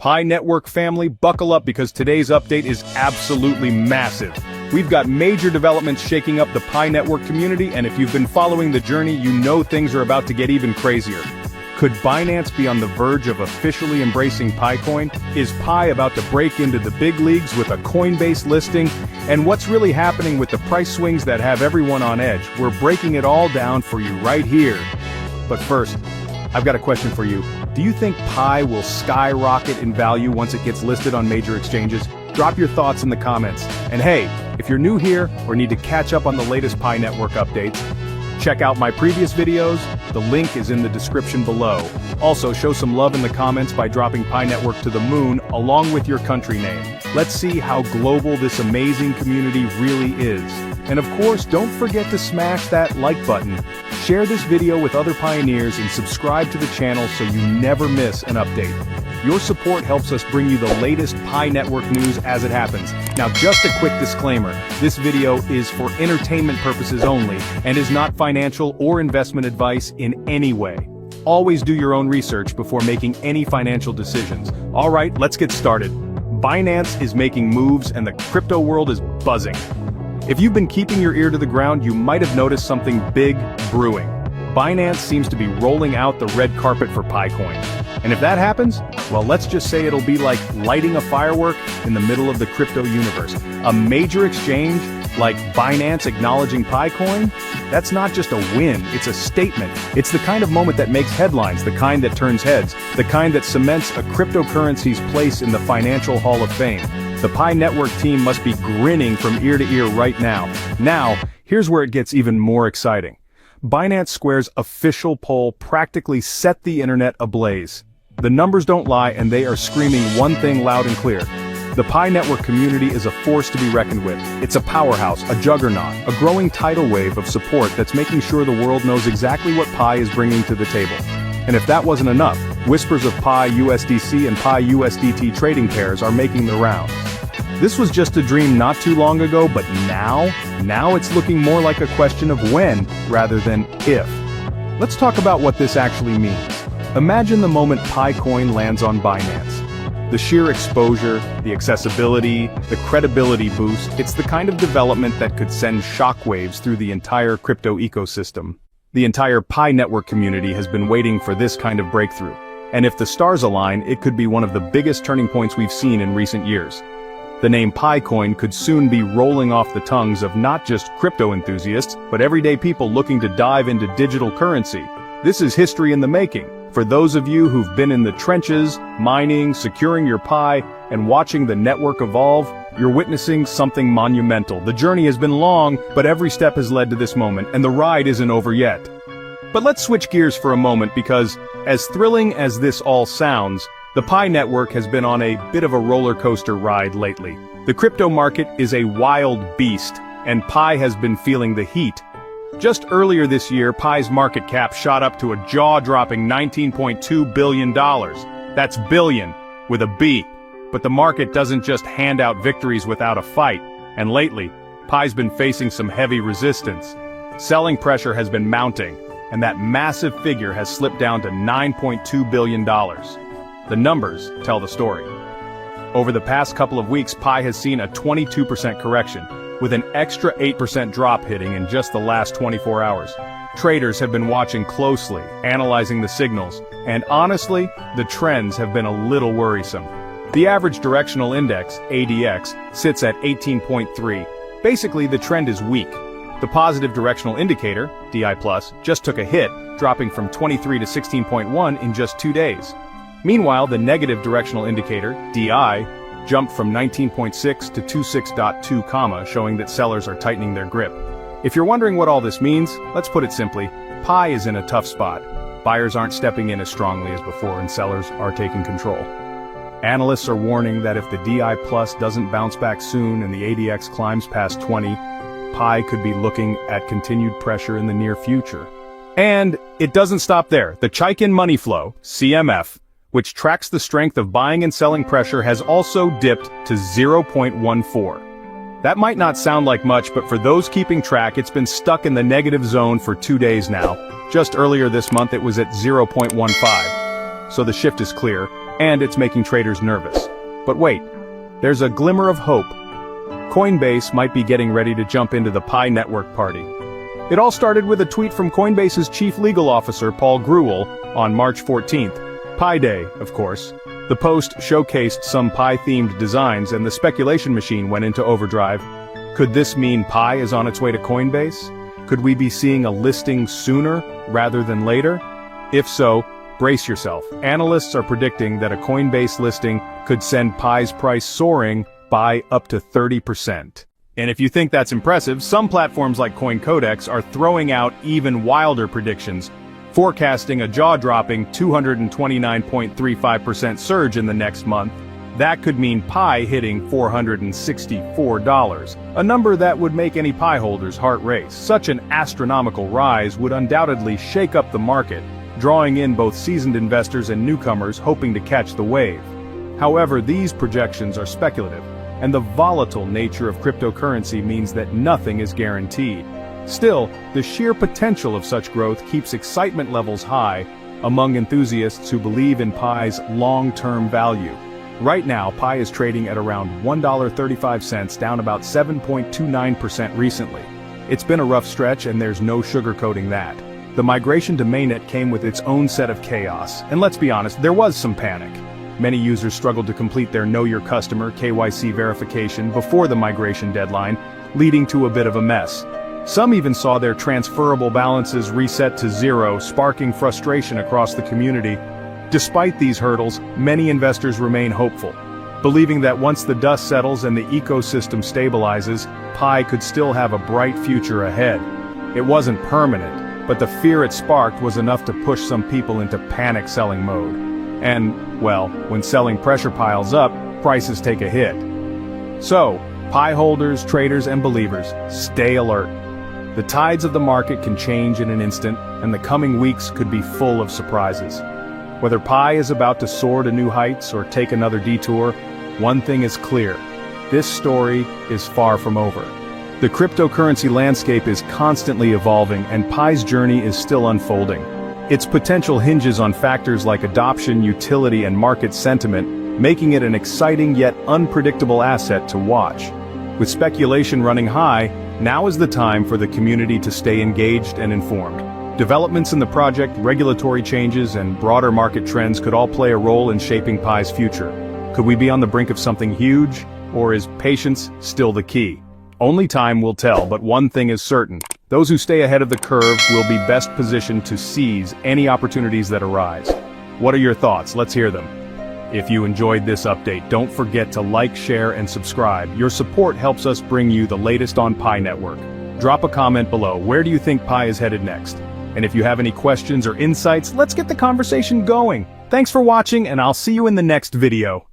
Pi Network family, buckle up because today's update is absolutely massive. We've got major developments shaking up the Pi Network community, and if you've been following the journey, you know things are about to get even crazier. Could Binance be on the verge of officially embracing Picoin? Is Pi about to break into the big leagues with a Coinbase listing? And what's really happening with the price swings that have everyone on edge? We're breaking it all down for you right here. But first, I've got a question for you. Do you think Pi will skyrocket in value once it gets listed on major exchanges? Drop your thoughts in the comments. And hey, if you're new here or need to catch up on the latest Pi Network updates, check out my previous videos. The link is in the description below. Also, show some love in the comments by dropping Pi Network to the moon along with your country name. Let's see how global this amazing community really is. And of course, don't forget to smash that like button. Share this video with other pioneers and subscribe to the channel so you never miss an update. Your support helps us bring you the latest Pi Network news as it happens. Now, just a quick disclaimer, this video is for entertainment purposes only and is not financial or investment advice in any way. Always do your own research before making any financial decisions. All right, let's get started. Binance is making moves and the crypto world is buzzing. If you've been keeping your ear to the ground, you might have noticed something big brewing. Binance seems to be rolling out the red carpet for Picoin. And if that happens, well, let's just say it'll be like lighting a firework in the middle of the crypto universe. A major exchange like Binance acknowledging Picoin, that's not just a win, it's a statement. It's the kind of moment that makes headlines, the kind that turns heads, the kind that cements a cryptocurrency's place in the financial hall of fame. The Pi Network team must be grinning from ear to ear right now. Now, here's where it gets even more exciting. Binance Square's official poll practically set the internet ablaze. The numbers don't lie, and they are screaming one thing loud and clear. The Pi Network community is a force to be reckoned with. It's a powerhouse, a juggernaut, a growing tidal wave of support that's making sure the world knows exactly what Pi is bringing to the table. And if that wasn't enough, whispers of Pi USDC and Pi USDT trading pairs are making the rounds. This was just a dream not too long ago, but now it's looking more like a question of when rather than if. Let's talk about what this actually means. Imagine the moment Picoin lands on Binance. The sheer exposure, the accessibility, the credibility boost, it's the kind of development that could send shockwaves through the entire crypto ecosystem. The entire Pi Network community has been waiting for this kind of breakthrough. And if the stars align, it could be one of the biggest turning points we've seen in recent years. The name Picoin could soon be rolling off the tongues of not just crypto enthusiasts, but everyday people looking to dive into digital currency. This is history in the making. For those of you who've been in the trenches, mining, securing your Pi, and watching the network evolve, you're witnessing something monumental. The journey has been long, but every step has led to this moment, and the ride isn't over yet. But let's switch gears for a moment because, as thrilling as this all sounds, the Pi Network has been on a bit of a roller coaster ride lately. The crypto market is a wild beast, and Pi has been feeling the heat. Just earlier this year, Pi's market cap shot up to a jaw-dropping $19.2 billion. That's billion, with a B. But the market doesn't just hand out victories without a fight, and lately, Pi's been facing some heavy resistance. Selling pressure has been mounting, and that massive figure has slipped down to $9.2 billion. The numbers tell the story. Over the past couple of weeks, Pi has seen a 22% correction, with an extra 8% drop hitting in just the last 24 hours. Traders have been watching closely, analyzing the signals, and honestly, the trends have been a little worrisome. The average directional index, ADX, sits at 18.3. Basically, the trend is weak. The positive directional indicator, DI+, just took a hit, dropping from 23 to 16.1 in just 2 days. Meanwhile, the negative directional indicator, DI, jumped from 19.6 to 26.2, showing that sellers are tightening their grip. If you're wondering what all this means, let's put it simply, Pi is in a tough spot. Buyers aren't stepping in as strongly as before and sellers are taking control. Analysts are warning that if the DI+ doesn't bounce back soon and the ADX climbs past 20, Pi could be looking at continued pressure in the near future. And it doesn't stop there. The Chaikin Money Flow, CMF, which tracks the strength of buying and selling pressure, has also dipped to 0.14. That might not sound like much, but for those keeping track, it's been stuck in the negative zone for 2 days now. Just earlier this month, it was at 0.15. So the shift is clear. and it's making traders nervous. But wait, there's a glimmer of hope. Coinbase might be getting ready to jump into the Pi Network party. It all started with a tweet from Coinbase's chief legal officer, Paul Grewal, on March 14th. Pi Day, of course. The post showcased some Pi-themed designs and the speculation machine went into overdrive. Could this mean Pi is on its way to Coinbase? Could we be seeing a listing sooner rather than later? If so, brace yourself. Analysts are predicting that a Coinbase listing could send Pi's price soaring by up to 30%. And if you think that's impressive, some platforms like CoinCodex are throwing out even wilder predictions, forecasting a jaw-dropping 229.35% surge in the next month. That could mean Pi hitting $464, a number that would make any Pi holders' heart race. Such an astronomical rise would undoubtedly shake up the market, drawing in both seasoned investors and newcomers hoping to catch the wave. However, these projections are speculative, and the volatile nature of cryptocurrency means that nothing is guaranteed. Still, the sheer potential of such growth keeps excitement levels high among enthusiasts who believe in Pi's long-term value. Right now, Pi is trading at around $1.35, down about 7.29% recently. It's been a rough stretch and there's no sugarcoating that. The migration to mainnet came with its own set of chaos, and let's be honest, there was some panic. Many users struggled to complete their Know Your Customer (KYC) verification before the migration deadline, leading to a bit of a mess. Some even saw their transferable balances reset to zero, sparking frustration across the community. Despite these hurdles, many investors remain hopeful, believing that once the dust settles and the ecosystem stabilizes, Pi could still have a bright future ahead. It wasn't permanent, but the fear it sparked was enough to push some people into panic selling mode. And, well, when selling pressure piles up, prices take a hit. So, Pi holders, traders, and believers, stay alert. The tides of the market can change in an instant, and the coming weeks could be full of surprises. Whether Pi is about to soar to new heights or take another detour, one thing is clear: this story is far from over. The cryptocurrency landscape is constantly evolving, and Pi's journey is still unfolding. Its potential hinges on factors like adoption, utility, and market sentiment, making it an exciting yet unpredictable asset to watch. With speculation running high, now is the time for the community to stay engaged and informed. Developments in the project, regulatory changes, and broader market trends could all play a role in shaping Pi's future. Could we be on the brink of something huge, or is patience still the key? Only time will tell, but one thing is certain: those who stay ahead of the curve will be best positioned to seize any opportunities that arise. What are your thoughts? Let's hear them. If you enjoyed this update, don't forget to like, share, and subscribe. Your support helps us bring you the latest on Pi Network. Drop a comment below. Where do you think Pi is headed next? And if you have any questions or insights, let's get the conversation going. Thanks for watching, and I'll see you in the next video.